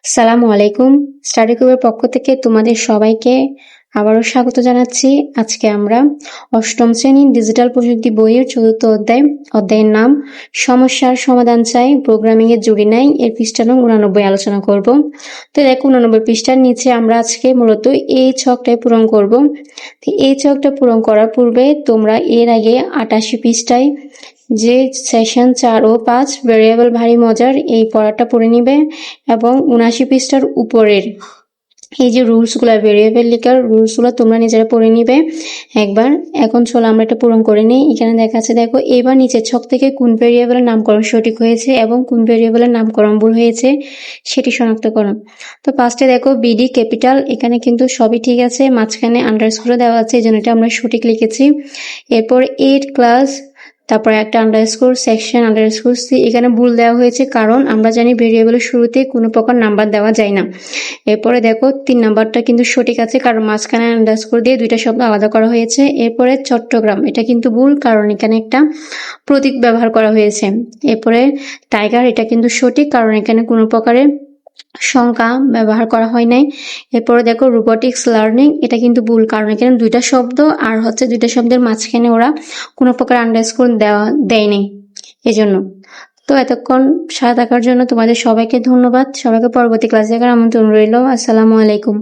আসসালামু আলাইকুম। স্টাডি গ্রুপের পক্ষ থেকে তোমাদের সবাইকে আবারও স্বাগত জানাচ্ছি। আজকে আমরা অষ্টম শ্রেণীর ডিজিটাল প্রযুক্তি বইয়ের চতুর্থ অধ্যায়ের নাম সমস্যার সমাধান চাই, প্রোগ্রামিং এর জুড়ি নাই, এর পৃষ্ঠা নং 89 আলোচনা করব। তো দেখো 89 পৃষ্ঠার নিচে আমরা আজকে মূলত এই ছকটাই পূরণ করব। তো এই ছকটা পূরণ করার পূর্বে তোমরা এর আগে 88 পৃষ্ঠায় যে সেশন 4 ও 5 ভেরিয়েবল ভারী মজার এই পড়াটা পড়ে নিবে এবং 79 পৃষ্ঠার উপরের এই যে রুলসগুলো, ভেরিয়েবল লেখার রুলসগুলো তোমরা নিজেরা পড়ে নিবে একবার। এখন চলো আমরা এটা পূরণ করে নিই। এখানে দেখা আছে, দেখো এবার নিচের ছক থেকে কোন ভেরিয়েবলের নামকরণ সঠিক হয়েছে এবং কোন ভেরিয়েবলের নামকরণ ভুল হয়েছে সেটি শনাক্ত করো। তো ফার্স্টে দেখো বিডি ক্যাপিটাল, এখানে কিন্তু সবই ঠিক আছে, মাঝখানে আন্ডারস্কোর দেওয়া আছে, এই জন্য এটা আমরা সঠিক লিখেছি। এরপর 8 ক্লাস, তারপরে একটা আন্ডারস্কোর সেকশন আন্ডারস্কোর সি, এখানে ভুল দেওয়া হয়েছে কারণ আমরা জানি ভেরিয়েবলের শুরুতে কোনো প্রকার নাম্বার দেওয়া যায় না। এরপরে দেখো 3 নাম্বারটা কিন্তু সঠিক আছে কারণ মাঝখানে আন্ডারস্কোর দিয়ে দুইটা শব্দ আলাদা করা হয়েছে। এরপরে চট্টগ্রাম, এটা কিন্তু ভুল কারণ এখানে একটা প্রতীক ব্যবহার করা হয়েছে। এরপরে টাইগার, এটা কিন্তু সঠিক কারণ এখানে কোনো প্রকারের সংখ্যা ব্যবহার করা হয় নাই। এরপরে দেখো রোবোটিক্স লার্নিং, এটা কিন্তু ভুল কারণ এখানে দুইটা শব্দ আর দুইটা শব্দের মাঝখানে ওরা কোনো প্রকার আন্ডারস্কোর দেয়নি এজন্য। তো এতক্ষণ সাথে থাকার জন্য তোমাদের সবাইকে ধন্যবাদ। সবাইকে পরবর্তী ক্লাসে দেখার আমন্ত্রণ রইল। আসসালামু আলাইকুম।